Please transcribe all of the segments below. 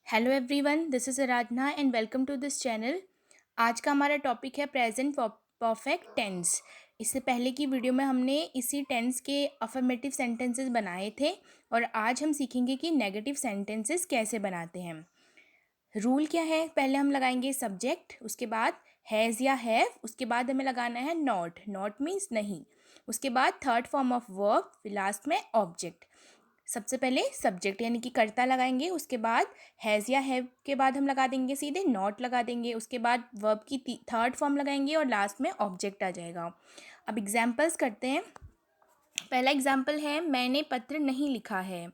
Hello everyone, this is Aradhana and welcome to this channel. आज का हमारा टॉपिक है प्रेजेंट परफेक्ट टेंस। इससे पहले की वीडियो में हमने इसी टेंस के अफर्मेटिव सेंटेंसेस बनाए थे और आज हम सीखेंगे कि नेगेटिव सेंटेंसेस कैसे बनाते हैं। रूल क्या है, पहले हम लगाएंगे सब्जेक्ट, उसके बाद हैज़ या हैव, उसके बाद हमें लगाना है नॉट। नॉट मीन्स नहीं। उसके बाद third form of verb, last में ऑब्जेक्ट। सबसे पहले सब्जेक्ट यानी कि कर्ता लगाएंगे, उसके बाद हैज़ या हैव के बाद हम लगा देंगे सीधे नॉट लगा देंगे, उसके बाद वर्ब की थर्ड फॉर्म लगाएंगे और लास्ट में ऑब्जेक्ट आ जाएगा। अब एग्जाम्पल्स करते हैं। पहला एग्जाम्पल है मैंने पत्र नहीं लिखा है।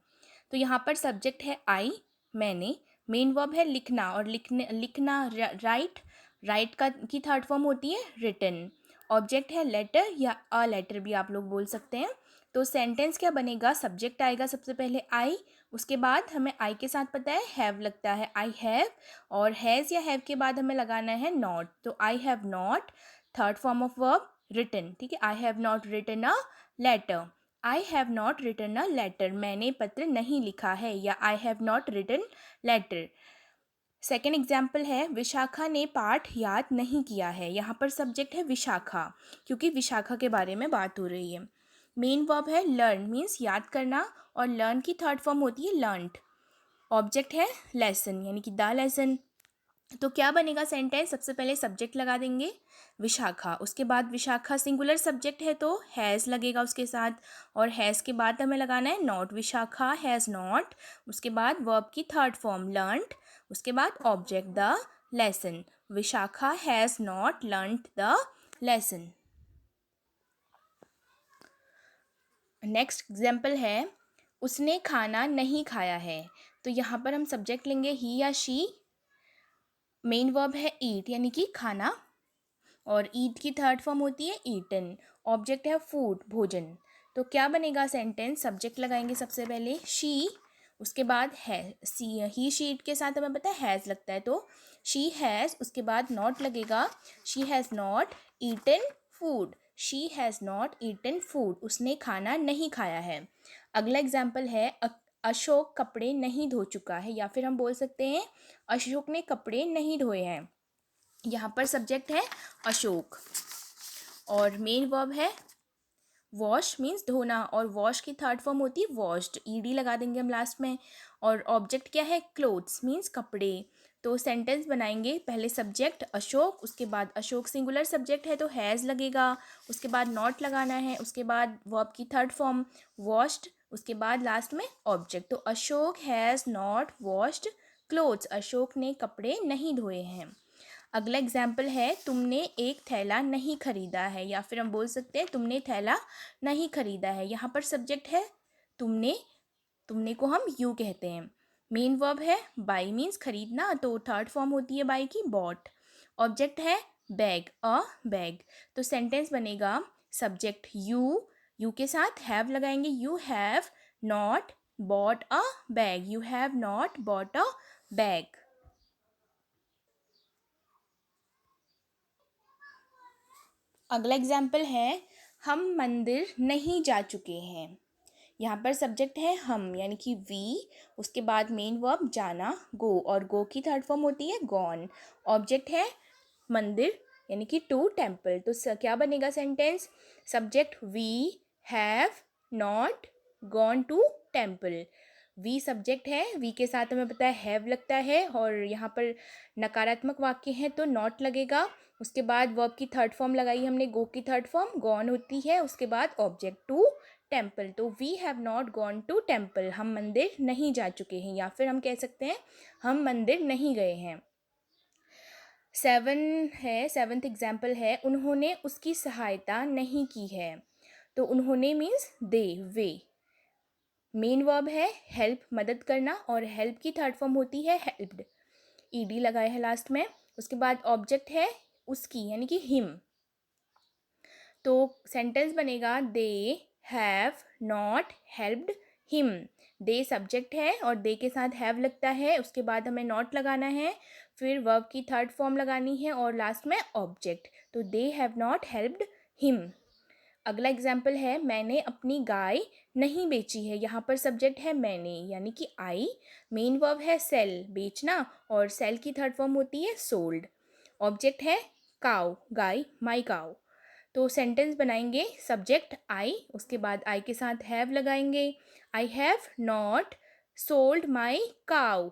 तो यहाँ पर सब्जेक्ट है आई, मैंने। मेन वर्ब है लिखना, और लिखना राइट। राइट का की थर्ड फॉर्म होती है रिटन। ऑब्जेक्ट है लेटर या अ लेटर भी आप लोग बोल सकते हैं। तो सेंटेंस क्या बनेगा, सब्जेक्ट आएगा सबसे पहले आई, उसके बाद हमें आई के साथ पता है हैव लगता है, आई हैव। और हैज़ या हैव के बाद हमें लगाना है नॉट, तो I have not, third form of verb written. ठीक है, I have not written a letter. I have not written a letter, मैंने पत्र नहीं लिखा है, या I have not written letter. Second example है विशाखा ने पाठ याद नहीं किया है। यहाँ पर सब्जेक्ट है विशाखा, क्योंकि विशाखा के बारे में बात हो रही है। मेन वर्ब है लर्न, मीन्स याद करना, और लर्न की थर्ड फॉर्म होती है लर्नड। ऑब्जेक्ट है लेसन, यानी कि द लेसन। तो क्या बनेगा सेंटेंस, सबसे पहले सब्जेक्ट लगा देंगे विशाखा, उसके बाद विशाखा सिंगुलर सब्जेक्ट है तो हैज़ लगेगा उसके साथ, और हैज़ के बाद हमें लगाना है नॉट, विशाखा हैज़ नॉट। उसके बाद वर्ब की थर्ड फॉर्म लर्नड, उसके बाद object the lesson, Vishakha has not learned the lesson. Next example है उसने खाना नहीं खाया है। तो यहाँ पर हम सब्जेक्ट लेंगे ही या शी। मेन वर्ब है ईट, यानी कि खाना, और ईट की थर्ड फॉर्म होती है ईटन। ऑब्जेक्ट है फूड, भोजन। तो क्या बनेगा सेंटेंस, सब्जेक्ट लगाएंगे सबसे पहले शी, उसके बाद है सी, ही शी इट के साथ हमें पता है हैज़ लगता है, तो शी हैज़, उसके बाद नॉट लगेगा, she has not eaten food, she has not eaten food, उसने खाना नहीं खाया है। अगला एग्जाम्पल है अशोक कपड़े नहीं धो चुका है, या फिर हम बोल सकते हैं अशोक ने कपड़े नहीं धोए हैं। यहाँ पर सब्जेक्ट है अशोक, और मेन वर्ब है वॉश, मीन्स धोना, और वॉश की थर्ड फॉर्म होती है वॉश्ड, ईडी लगा देंगे हम लास्ट में। और ऑब्जेक्ट क्या है, क्लोथ्स, मीन्स कपड़े। तो सेंटेंस बनाएंगे, पहले सब्जेक्ट अशोक, उसके बाद अशोक सिंगुलर सब्जेक्ट है तो हैज़ लगेगा, उसके बाद नॉट लगाना है, उसके बाद वर्ब की थर्ड फॉर्म वॉश्ड, उसके बाद लास्ट में ऑब्जेक्ट। तो Ashok has not washed clothes, Ashok ने कपड़े नहीं धोए हैं। अगला एग्जाम्पल है तुमने एक थैला नहीं खरीदा है, या फिर हम बोल सकते हैं तुमने थैला नहीं खरीदा है। यहाँ पर सब्जेक्ट है तुमने, तुमने को हम यू कहते हैं। मेन वर्ब है बाई, मीन्स खरीदना, तो थर्ड फॉर्म होती है बाई की बॉट। ऑब्जेक्ट है बैग, अ बैग। तो सेंटेंस बनेगा सब्जेक्ट यू, यू के साथ हैव लगाएंगे, you have not bought a bag, you have not bought a bag. अगला एग्जाम्पल है हम मंदिर नहीं जा चुके हैं। यहाँ पर सब्जेक्ट है हम, यानी कि वी, उसके बाद मेन वर्ब जाना, गो, और गो की थर्ड फॉर्म होती है गॉन। ऑब्जेक्ट है मंदिर, यानी कि टू टेम्पल। तो क्या बनेगा sentence, subject we have not gone to temple. We subject है, वी के साथ हमें पता है हैव लगता है, और यहाँ पर नकारात्मक वाक्य है तो नॉट लगेगा। उसके बाद वर्ब की थर्ड फॉर्म लगाई हमने, गो की थर्ड फॉर्म गॉन होती है, उसके बाद ऑब्जेक्ट टू टेम्पल। तो we have not gone to temple, हम मंदिर नहीं जा चुके हैं, या फिर हम कह सकते हैं हम मंदिर नहीं गए हैं। सेवन्थ एग्जाम्पल है उन्होंने उसकी सहायता नहीं की है। तो उन्होंने means they, way. Main verb है हेल्प, मदद करना, और हेल्प की थर्ड फॉर्म होती है हेल्प्ड, ईडी लगाए है लास्ट में। उसके बाद ऑब्जेक्ट है उसकी, यानी कि हिम। तो सेंटेंस बनेगा they have not helped him. They subject है और दे के साथ हैव लगता है, उसके बाद हमें नॉट लगाना है, फिर वर्ब की थर्ड फॉर्म लगानी है, और लास्ट में ऑब्जेक्ट। तो they have not helped him. अगला एग्जाम्पल है मैंने अपनी गाय नहीं बेची है। यहाँ पर सब्जेक्ट है मैंने यानी कि आई, मेन वर्ब है सेल बेचना, और सेल की थर्ड फॉर्म होती है सोल्ड। ऑब्जेक्ट है काउ गाय, माई काउ। तो सेंटेंस बनाएंगे सब्जेक्ट आई, उसके बाद आई के साथ हैव लगाएंगे। आई have not sold my cow.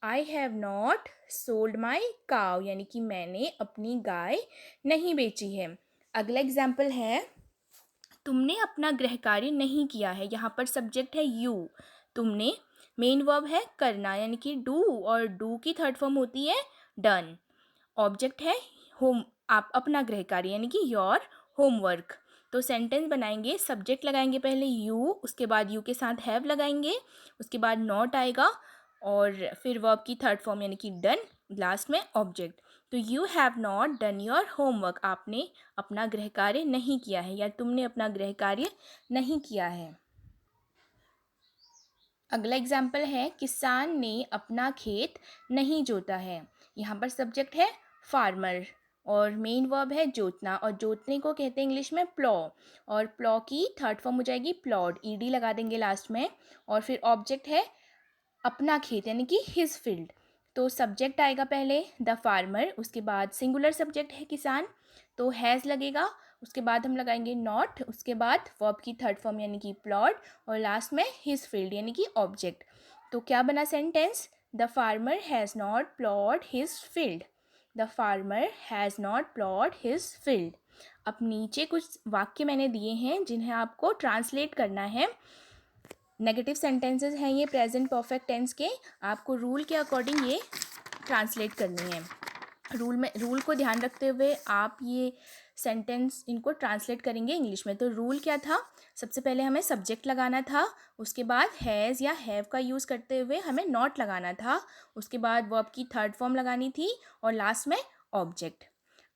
I have not sold my cow यानी कि मैंने अपनी गाय नहीं बेची है। अगला एग्जाम्पल है तुमने अपना गृह कार्य नहीं किया है। यहाँ पर सब्जेक्ट है यू, तुमने, मेन वर्ब है करना यानी कि डू, और डू की थर्ड फॉर्म होती है डन। ऑब्जेक्ट है होम, आप अपना गृह कार्य यानी कि योर होमवर्क। तो सेंटेंस बनाएंगे सब्जेक्ट लगाएंगे पहले यू, उसके बाद यू के साथ हैव लगाएंगे, उसके बाद नॉट आएगा और फिर वर्ब की थर्ड फॉर्म यानी कि डन, लास्ट में ऑब्जेक्ट। तो you have not done your homework, आपने अपना गृह कार्य नहीं किया है या तुमने अपना गृह कार्य नहीं किया है। अगला एग्जाम्पल है किसान ने अपना खेत नहीं जोता है। यहाँ पर सब्जेक्ट है फार्मर और मेन वर्ब है जोतना, और जोतने को कहते हैं इंग्लिश में प्लॉ, और प्लॉ की थर्ड फॉर्म हो जाएगी प्लॉड, ईडी लगा देंगे लास्ट में। और फिर ऑब्जेक्ट है अपना खेत यानी कि हिज फील्ड। तो सब्जेक्ट आएगा पहले द फार्मर, उसके बाद सिंगुलर सब्जेक्ट है किसान तो हैज़ लगेगा, उसके बाद हम लगाएंगे नॉट, उसके बाद वर्ब की थर्ड फॉर्म यानी कि प्लॉट, और लास्ट में हिज फील्ड यानी कि ऑब्जेक्ट। तो क्या बना sentence, the farmer has not ploughed his field. The farmer has not ploughed his field. अब नीचे कुछ वाक्य मैंने दिए हैं जिन्हें आपको ट्रांसलेट करना है। नेगेटिव सेंटेंसेस हैं ये प्रेजेंट परफेक्ट टेंस के, आपको रूल के अकॉर्डिंग ये ट्रांसलेट करनी है। रूल को ध्यान रखते हुए आप ये सेंटेंस इनको ट्रांसलेट करेंगे इंग्लिश में। तो रूल क्या था, सबसे पहले हमें सब्जेक्ट लगाना था, उसके बाद हैज़ या हैव का यूज़ करते हुए हमें नॉट लगाना था, उसके बाद वर्ब की थर्ड फॉर्म लगानी थी, और लास्ट में ऑब्जेक्ट।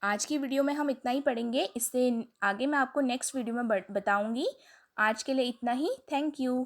आज की वीडियो में हम इतना ही पढ़ेंगे, इससे आगे मैं आपको नेक्स्ट वीडियो में बताऊँगी। आज के लिए इतना ही, थैंक यू।